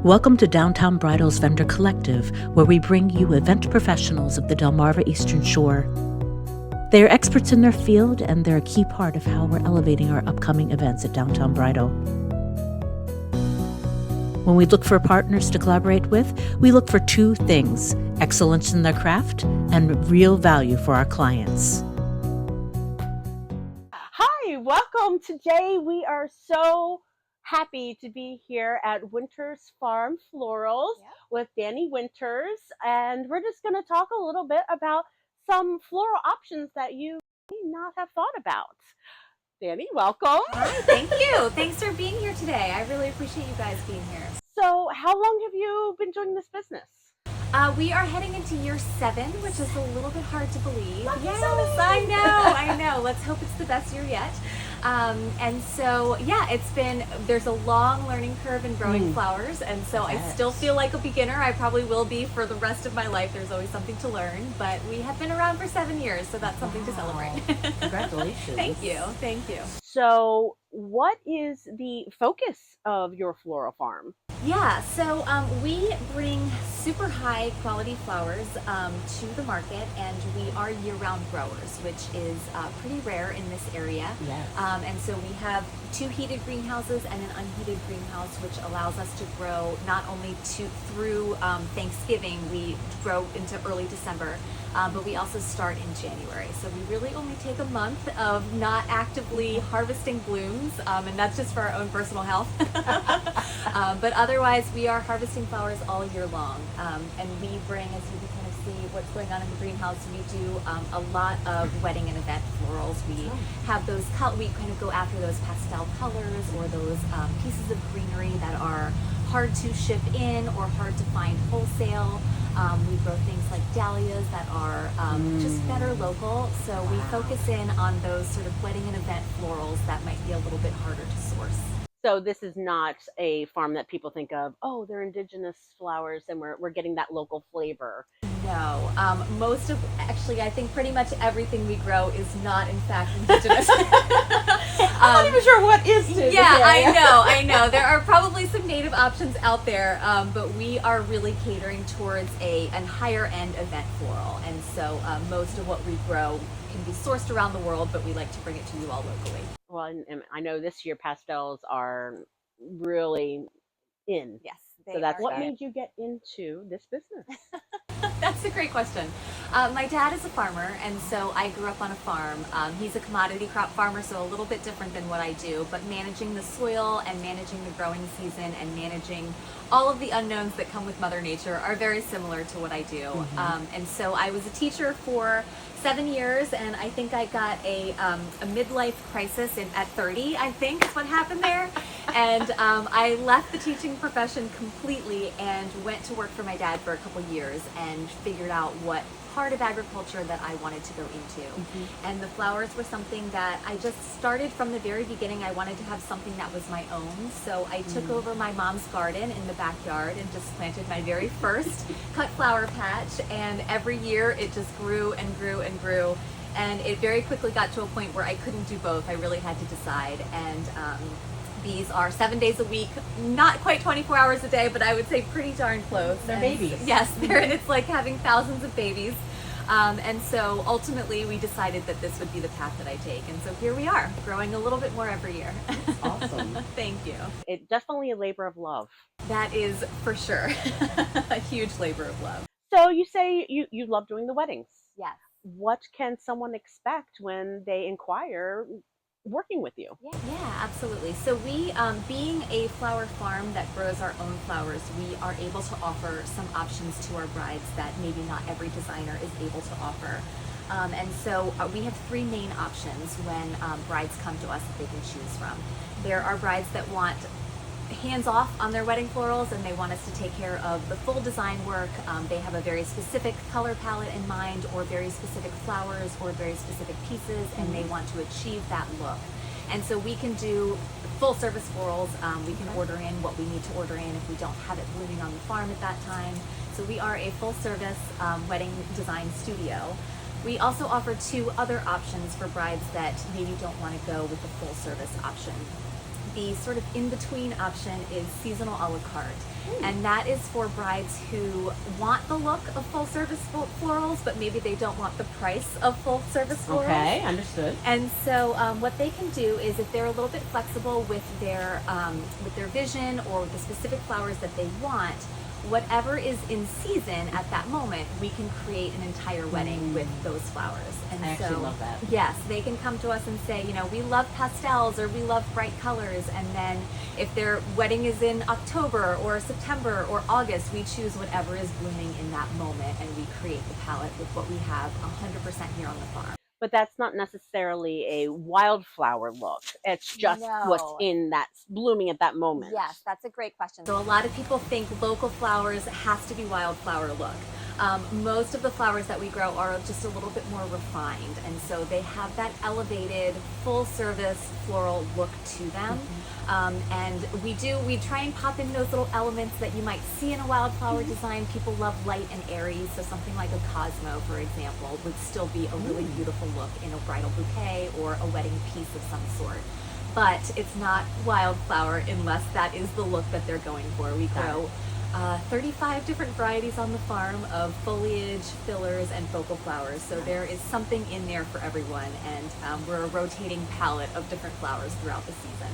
Welcome to Downtown Bridal's Vendor Collective, where we bring you event professionals of the Delmarva Eastern Shore. They are experts in their field, and they're a key part of how we're elevating our upcoming events at Downtown Bridal. When we look for partners to collaborate with, we look for two things: excellence in their craft and real value for our clients. Hi, welcome. Today we are so happy to be here at Winters Farm Florals with Dani Winters, and we're just going to talk a little bit about some floral options that you may not have thought about. Dani, welcome. Hi, thank you. Thanks for being here today. I really appreciate you guys being here. So, how long have you been doing this business? We are heading into year 7, which is a little bit hard to believe. Yes, I know. Let's hope it's the best year yet. And so, yeah, there's a long learning curve in growing flowers, and so I still feel like a beginner. I probably will be for the rest of my life. There's always something to learn, but we have been around for 7 years, so that's something to celebrate. Congratulations. Thank you. So, what is the focus of your floral farm? Yeah, so we bring super high quality flowers to the market, and we are year-round growers, which is pretty rare in this area. Yes. And so we have 2 heated greenhouses and an unheated greenhouse, which allows us to grow not only through Thanksgiving. We grow into early December, but we also start in January. So we really only take a month of not actively harvesting blooms, and that's just for our own personal health. But otherwise, we are harvesting flowers all year long, and we bring, as you can kind of see what's going on in the greenhouse, we do a lot of wedding and event florals. We have those, we kind of go after those pastel colors or those pieces of greenery that are hard to ship in or hard to find wholesale. We grow things like dahlias that are just better local. So we focus in on those sort of wedding and event florals that might be a little bit harder to source. So this is not a farm that people think of, oh, they're indigenous flowers and we're getting that local flavor. No, actually, I think pretty much everything we grow is not in fact indigenous. I'm not even sure what is to. Yeah, I know. There are probably some native options out there, but we are really catering towards a higher end event floral. And so most of what we grow can be sourced around the world, but we like to bring it to you all locally. Well, and I know this year pastels are really in. Yes. So that's what made you get into this business? That's a great question. My dad is a farmer, and so I grew up on a farm. He's a commodity crop farmer, so a little bit different than what I do, but managing the soil and managing the growing season and managing all of the unknowns that come with Mother Nature are very similar to what I do. And so I was a teacher for 7 years, and I think I got a midlife crisis at 30, I think is what happened there. And I left the teaching profession completely and went to work for my dad for a couple years and figured out what part of agriculture that I wanted to go into. And the flowers were something that I just started from the very beginning. I wanted to have something that was my own. So I took over my mom's garden in the backyard and just planted my very first cut flower patch. And every year it just grew and grew and grew. And it very quickly got to a point where I couldn't do both. I really had to decide. And these are 7 days a week, not quite 24 hours a day, but I would say pretty darn close. They're babies. Yes, it's like having thousands of babies. And so ultimately we decided that this would be the path that I take. And so here we are, growing a little bit more every year. Awesome. Thank you. It's definitely a labor of love. That is for sure a huge labor of love. So you say you love doing the weddings. Yes. What can someone expect when they inquire working with you? Yeah, absolutely. So we, being a flower farm that grows our own flowers, we are able to offer some options to our brides that maybe not every designer is able to offer. And so we have 3 main options when brides come to us that they can choose from. There are brides that want hands-off on their wedding florals, and they want us to take care of the full design work. They have a very specific color palette in mind, or very specific flowers, or very specific pieces, and they want to achieve that look. And so we can do full service florals. We can order in what we need to order in if we don't have it blooming on the farm at that time. So we are a full service wedding design studio. We also offer 2 other options for brides that maybe don't want to go with the full service option. the sort of in-between option is seasonal a la carte. And that is for brides who want the look of full-service florals, but maybe they don't want the price of full-service florals. Okay, understood. And so what they can do is, if they're a little bit flexible with their vision or with the specific flowers that they want, whatever is in season at that moment, we can create an entire wedding with those flowers. And I actually love that. Yes, they can come to us and say, you know, we love pastels or we love bright colors. And then if their wedding is in October or September or August, we choose whatever is blooming in that moment and we create the palette with what we have 100% here on the farm. But that's not necessarily a wildflower look. It's just what's in that blooming at that moment. Yes, that's a great question. So a lot of people think local flowers has to be wildflower look. Most of the flowers that we grow are just a little bit more refined, and so they have that elevated, full-service floral look to them. And we try and pop in those little elements that you might see in a wildflower design. People love light and airy, so something like a Cosmo, for example, would still be a really beautiful look in a bridal bouquet or a wedding piece of some sort. But it's not wildflower unless that is the look that they're going for. We grow 35 different varieties on the farm of foliage, fillers, and focal flowers. So there is something in there for everyone, and we're a rotating palette of different flowers throughout the season.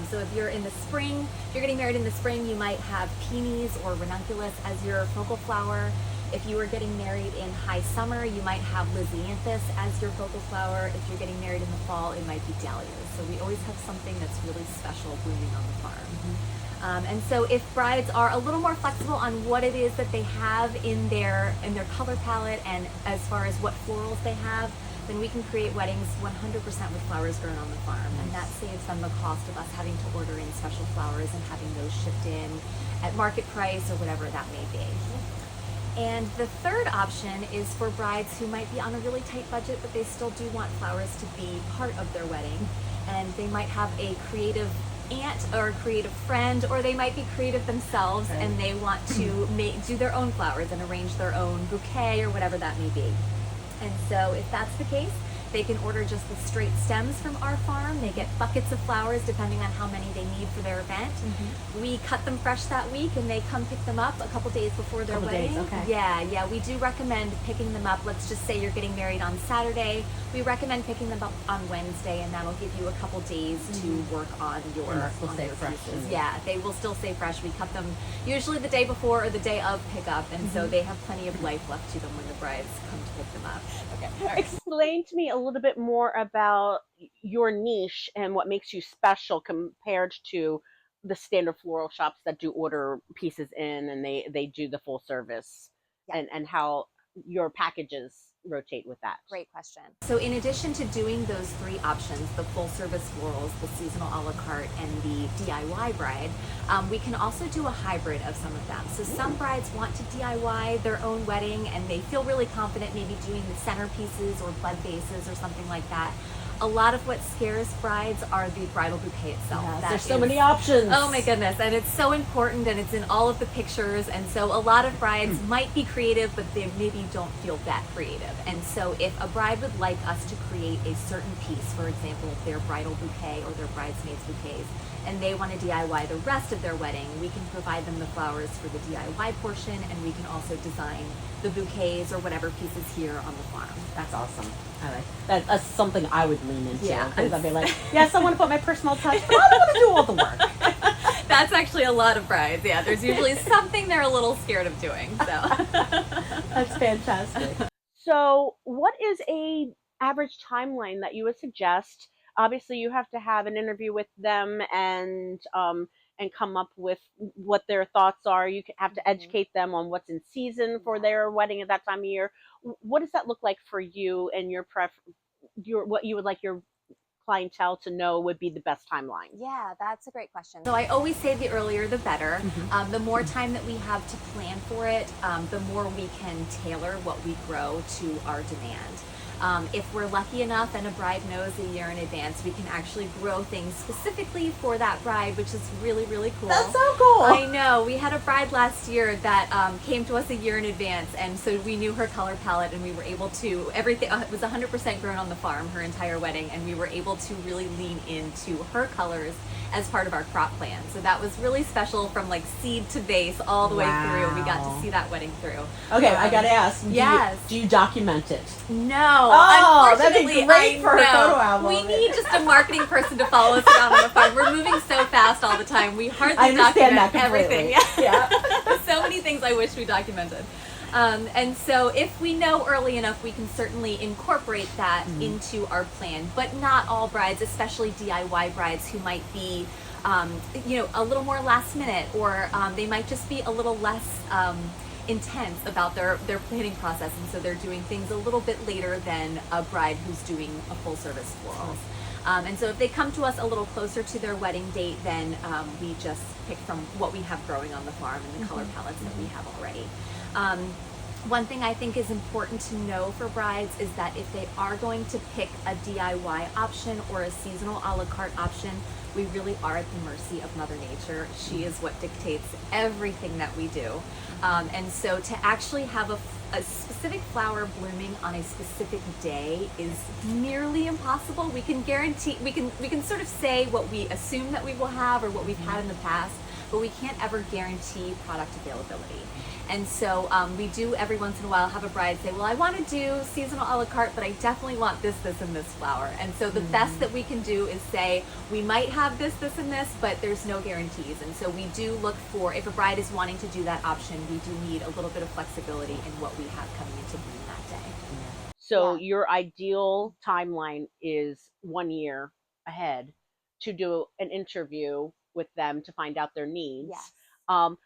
So if you're in the spring, if you're getting married in the spring, you might have peonies or ranunculus as your focal flower. If you are getting married in high summer, you might have lisianthus as your focal flower. If you're getting married in the fall, it might be dahlias. So we always have something that's really special blooming on the farm. And so if brides are a little more flexible on what it is that they have in their color palette and as far as what florals they have, then we can create weddings 100% with flowers grown on the farm. And that saves them the cost of us having to order in special flowers and having those shipped in at market price or whatever that may be. And the third option is for brides who might be on a really tight budget, but they still do want flowers to be part of their wedding. And they might have a creative aunt or a creative friend, or they might be creative themselves and they want to do their own flowers and arrange their own bouquet or whatever that may be. And so if that's the case, they can order just the straight stems from our farm. They get buckets of flowers depending on how many they need for their event. We cut them fresh that week and they come pick them up a couple days before their wedding. Yeah, we do recommend picking them up. Let's just say you're getting married on Saturday. We recommend picking them up on Wednesday, and that'll give you a couple days to work on your pieces. Yeah, they will still stay fresh. We cut them usually the day before or the day of pickup, and so they have plenty of life left to them when the brides come to pick them up. Okay. Explain to me a little bit more about your niche and what makes you special compared to the standard floral shops that do order pieces in and they do the full service, and how your packages rotate with that. Great question. So in addition to doing those three options, the full service florals, the seasonal a la carte, and the DIY bride, we can also do a hybrid of some of them. So some brides want to DIY their own wedding and they feel really confident maybe doing the centerpieces or bud bases or something like that. A lot of what scares brides are the bridal bouquet itself. Yes, there's so many options. Oh my goodness, and it's so important and it's in all of the pictures, and so a lot of brides might be creative, but they maybe don't feel that creative. And so if a bride would like us to create a certain piece, for example, their bridal bouquet or their bridesmaids bouquets, and they want to DIY the rest of their wedding, we can provide them the flowers for the DIY portion, and we can also design the bouquets or whatever pieces here on the farm. That's awesome. I like that. That's something I would lean into. Yeah. Because I'd be like, yes, I want to put my personal touch, but I don't want to do all the work. That's actually a lot of brides. Yeah, there's usually something they're a little scared of doing. So that's fantastic. So what is a average timeline that you would suggest? Obviously, you have to have an interview with them and come up with what their thoughts are. You have to educate them on what's in season for their wedding at that time of year. What does that look like for you and what you would like your clientele to know would be the best timeline? Yeah, that's a great question. So I always say the earlier the better. The more time that we have to plan for it, the more we can tailor what we grow to our demand. If we're lucky enough and a bride knows a year in advance, we can actually grow things specifically for that bride, which is really, really cool. That's so cool. I know. We had a bride last year that came to us a year in advance, and so we knew her color palette, and we were able to, everything, it was 100% grown on the farm, her entire wedding, and we were able to really lean into her colors as part of our crop plan. So that was really special from like seed to base all the way through. We got to see that wedding through. Okay, I gotta ask. Yes. Do you document it? No. Oh, that'd be unfortunately, great for a know. photo album. We need just a marketing person to follow us around on the farm. We're moving so fast all the time. We hardly document everything. Yeah. So many things I wish we documented. And so if we know early enough, we can certainly incorporate that into our plan. But not all brides, especially DIY brides who might be, a little more last minute, or they might just be a little less intense about their planning process, and so they're doing things a little bit later than a bride who's doing a full service florals. And so if they come to us a little closer to their wedding date, then we just pick from what we have growing on the farm and the color palettes that we have already. One thing I think is important to know for brides is that if they are going to pick a DIY option or a seasonal a la carte option, we really are at the mercy of Mother Nature. She is what dictates everything that we do. And so to actually have a specific flower blooming on a specific day is nearly impossible. We can guarantee, we can sort of say what we assume that we will have or what we've had in the past, but we can't ever guarantee product availability. And so we do every once in a while have a bride say, well, I want to do seasonal a la carte, but I definitely want this, this, and this flower. And so the best that we can do is say, we might have this, this, and this, but there's no guarantees. And so we do look for, if a bride is wanting to do that option, we do need a little bit of flexibility in what we have coming into bloom that day. So your ideal timeline is 1 year ahead to do an interview with them to find out their needs. Yes.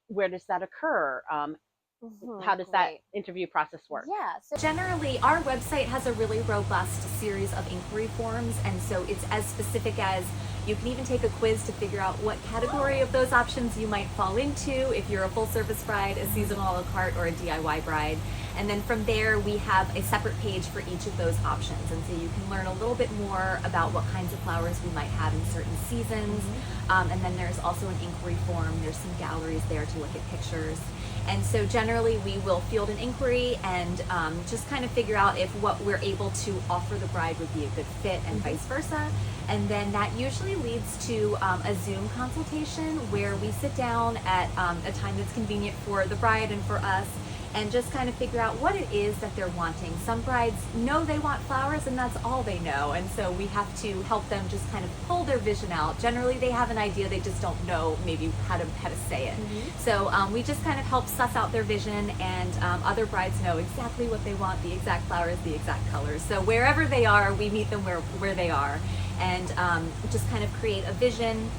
Where does that occur? How does that interview process work? Yeah, so generally our website has a really robust series of inquiry forms, and so it's as specific as you can even take a quiz to figure out what category of those options you might fall into if you're a full service bride, a seasonal a la carte, or a DIY bride. And then from there, we have a separate page for each of those options. And so you can learn a little bit more about what kinds of flowers we might have in certain seasons. And then there's also an inquiry form. There's some galleries there to look at pictures. And so generally we will field an inquiry and just kind of figure out if what we're able to offer the bride would be a good fit and vice versa. And then that usually leads to a Zoom consultation where we sit down at a time that's convenient for the bride and for us, and just kind of figure out what it is that they're wanting. Some brides know they want flowers and that's all they know, and so we have to help them just kind of pull their vision out. Generally they have an idea, they just don't know maybe how to say it. So we just kind of help suss out their vision, and other brides know exactly what they want, the exact flowers, the exact colors. So wherever they are, we meet them where they are, and just kind of create a vision,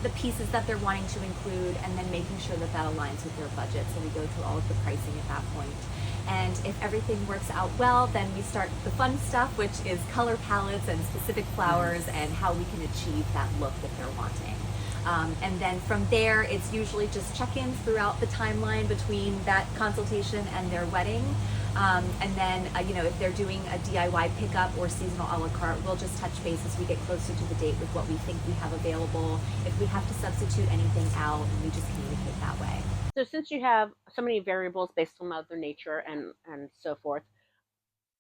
the pieces that they're wanting to include, and then making sure that that aligns with their budget. So we go through all of the pricing at that point. And if everything works out well, then we start the fun stuff, which is color palettes and specific flowers and how we can achieve that look that they're wanting. And then from there, it's usually just check-ins throughout the timeline between that consultation and their wedding. And then, if they're doing a DIY pickup or seasonal a la carte, we'll just touch base as we get closer to the date with what we think we have available. If we have to substitute anything out, we just communicate that way. So since you have so many variables based on Mother Nature and so forth,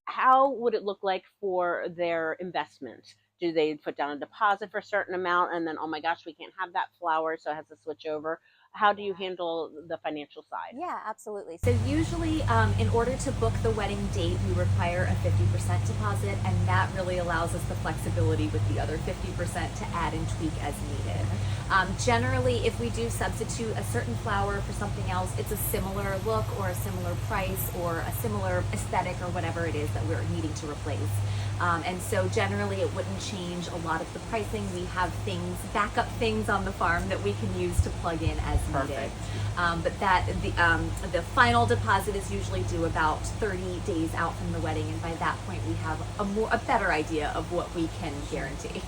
how would it look like for their investment? Do they put down a deposit for a certain amount and then, oh my gosh, we can't have that flower, so it has to switch over? How do you handle the financial side? Yeah, absolutely. So usually in order to book the wedding date, we require a 50% deposit, and that really allows us the flexibility with the other 50% to add and tweak as needed. Generally, if we do substitute a certain flower for something else, it's a similar look or a similar price or a similar aesthetic or whatever it is that we're needing to replace. And so generally it wouldn't change a lot of the pricing. We have backup things on the farm that we can use to plug in as needed. But the final deposit is usually due about 30 days out from the wedding, and by that point we have a better idea of what we can guarantee.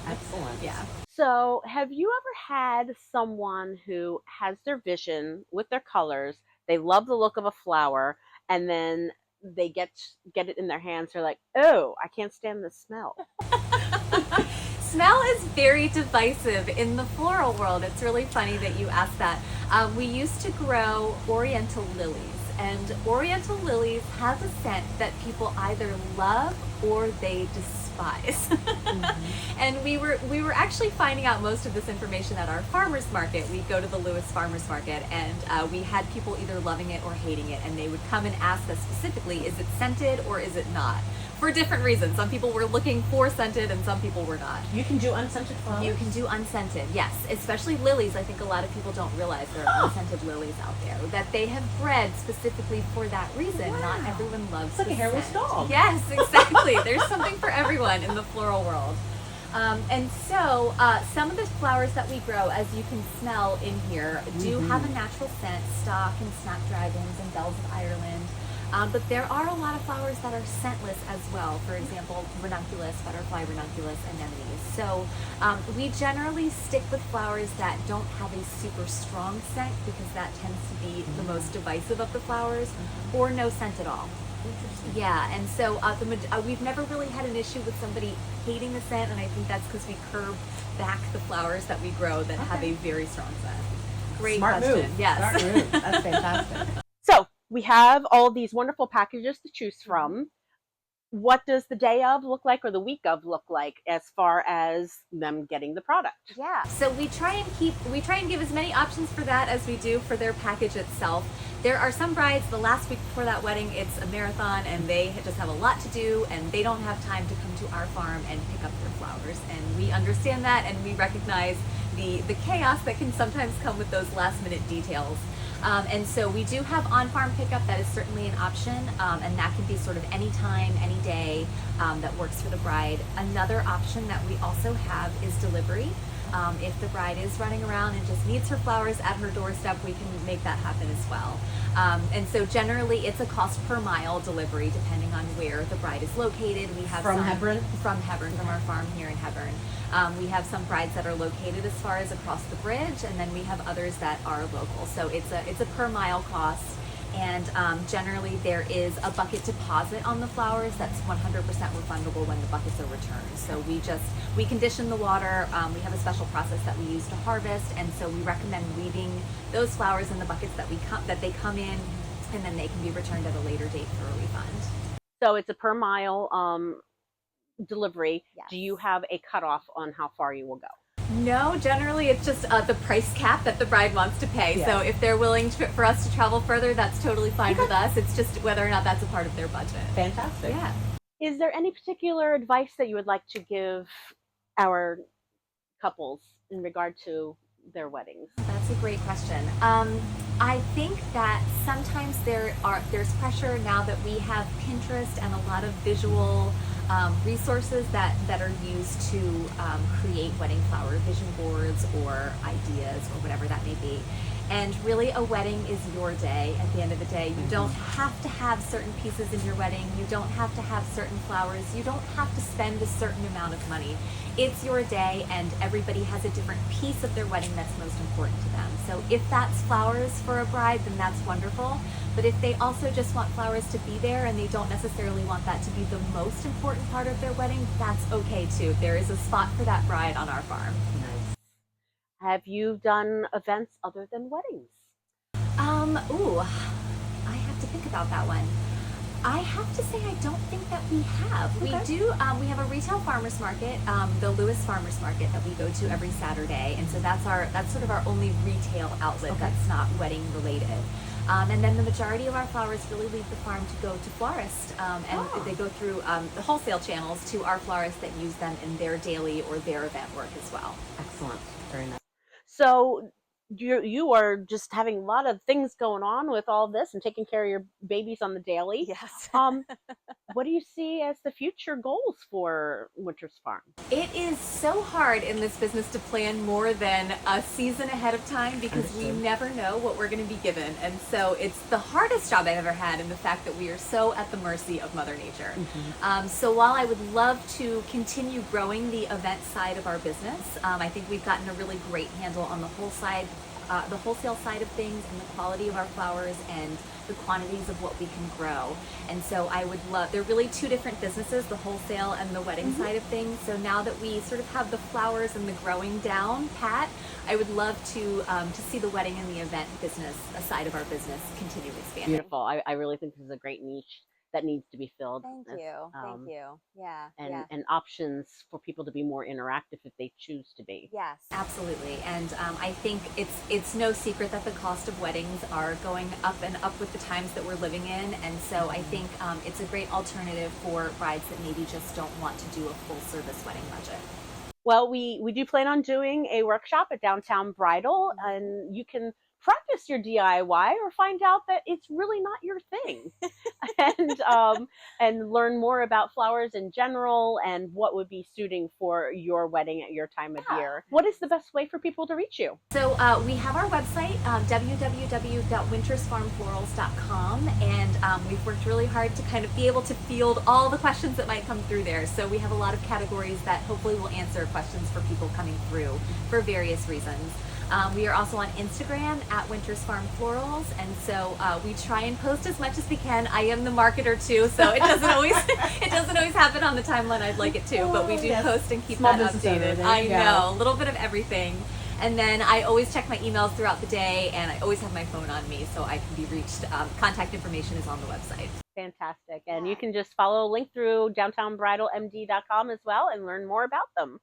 Excellent. Yeah. So have you ever had someone who has their vision with their colors, they love the look of a flower, and then they get it in their hands, they're like, oh, I can't stand the smell. Smell is very divisive in the floral world. It's really funny that you asked that. We used to grow oriental lilies, and oriental lilies have a scent that people either love or they despise. And we were actually finding out most of this information at our farmers market. We'd go to the Lewis farmers market, and we had people either loving it or hating it, and they would come and ask us specifically, is it scented or is it not? For different reasons. Some people were looking for scented and some people were not. You can do unscented flowers? You can do unscented, yes. Especially lilies. I think a lot of people don't realize there are unscented lilies out there, that they have bred specifically for that reason. Wow. Not everyone loves It's like the a hairless scent. dog. Yes, exactly. There's something for everyone in the floral world. And so some of the flowers that we grow, as you can smell in here, do have a natural scent. Stock and snapdragons and bells of Ireland. But there are a lot of flowers that are scentless as well. For example, ranunculus, butterfly ranunculus, anemones. So we generally stick with flowers that don't have a super strong scent, because that tends to be the most divisive of the flowers, or no scent at all. Yeah, and so we've never really had an issue with somebody hating the scent, and I think that's because we curb back the flowers that we grow that have a very strong scent. Great Smart question. move. Yes. Smart move. That's fantastic. So we have all these wonderful packages to choose from. What does the day of look like, or the week of look like, as far as them getting the product? Yeah. So we try and give as many options for that as we do for their package itself. There are some brides, the last week before that wedding, it's a marathon and they just have a lot to do and they don't have time to come to our farm and pick up their flowers. And we understand that, and we recognize the chaos that can sometimes come with those last minute details. And so we do have on-farm pickup. That is certainly an option, and that can be sort of any time, any day that works for the bride. Another option that we also have is delivery. If the bride is running around and just needs her flowers at her doorstep, we can make that happen as well. And so generally it's a cost per mile delivery depending on where the bride is located. We have From Hebron? From Hebron, from our farm here in Hebron. We have some brides that are located as far as across the bridge, and then we have others that are local. So it's a per mile cost. And generally there is a bucket deposit on the flowers that's 100% refundable when the buckets are returned. So we condition the water. We have a special process that we use to harvest, and so we recommend leaving those flowers in the buckets that they come in, and then they can be returned at a later date for a refund. So it's a per mile delivery. Yes. Do you have a cutoff on how far you will go? No, generally it's just the price cap that the bride wants to pay. Yeah. So if they're willing for us to travel further, that's totally fine with us. It's just whether or not that's a part of their budget. Fantastic. Yeah. Is there any particular advice that you would like to give our couples in regard to their weddings? That's a great question. I think that sometimes there's pressure now that we have Pinterest and a lot of visual resources that are used to create wedding flower vision boards or ideas or whatever that may be. And really, a wedding is your day. At the end of the day, you don't have to have certain pieces in your wedding. You don't have to have certain flowers. You don't have to spend a certain amount of money. It's your day, and everybody has a different piece of their wedding that's most important to them. So if that's flowers for a bride, then that's wonderful. But if they also just want flowers to be there and they don't necessarily want that to be the most important part of their wedding, that's okay too. There is a spot for that bride on our farm. Nice. Have you done events other than weddings? I have to think about that one. I have to say I don't think that we have. Okay. We do, we have a retail farmers market, the Lewis farmers market that we go to every Saturday. And so that's sort of our only retail outlet that's not wedding related. And then the majority of our flowers really leave the farm to go to florists, and they go through the wholesale channels to our florists that use them in their daily or their event work as well. Excellent. Very nice. So you are just having a lot of things going on with all this and taking care of your babies on the daily. Yes. What do you see as the future goals for Winters Farm? It is so hard in this business to plan more than a season ahead of time because we never know what we're going to be given. And so it's the hardest job I've ever had in the fact that we are so at the mercy of Mother Nature. So while I would love to continue growing the event side of our business, I think we've gotten a really great handle on the whole side the wholesale side of things and the quality of our flowers and the quantities of what we can grow. And so I would love, they're really two different businesses, the wholesale and the wedding side of things. So now that we sort of have the flowers and the growing down pat, I would love to see the wedding and the event business, a side of our business, continue expanding. Beautiful. I really think this is a great niche that needs to be filled. Thank you. Yeah. And options for people to be more interactive if they choose to be. Yes, absolutely. And I think it's no secret that the cost of weddings are going up and up with the times that we're living in. And so I think it's a great alternative for brides that maybe just don't want to do a full service wedding budget. Well, we do plan on doing a workshop at Downtown Bridal, and you can practice your DIY or find out that it's really not your thing, and learn more about flowers in general and what would be suiting for your wedding at your time of year. What is the best way for people to reach you? So we have our website, www.wintersfarmflorals.com, and we've worked really hard to kind of be able to field all the questions that might come through there. So we have a lot of categories that hopefully will answer questions for people coming through for various reasons. We are also on Instagram at Winters Farm Florals, and so we try and post as much as we can. I am the marketer too, so it doesn't always happen on the timeline I'd like it to, but we do post and keep that updated. I know, a little bit of everything. And then I always check my emails throughout the day, and I always have my phone on me so I can be reached. Contact information is on the website. Fantastic. And you can just follow a link through downtownbridalmd.com as well and learn more about them.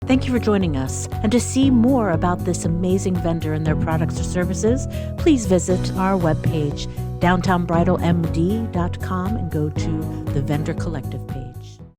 Thank you for joining us. And to see more about this amazing vendor and their products or services, please visit our webpage, downtownbridalmd.com, and go to the Vendor Collective page.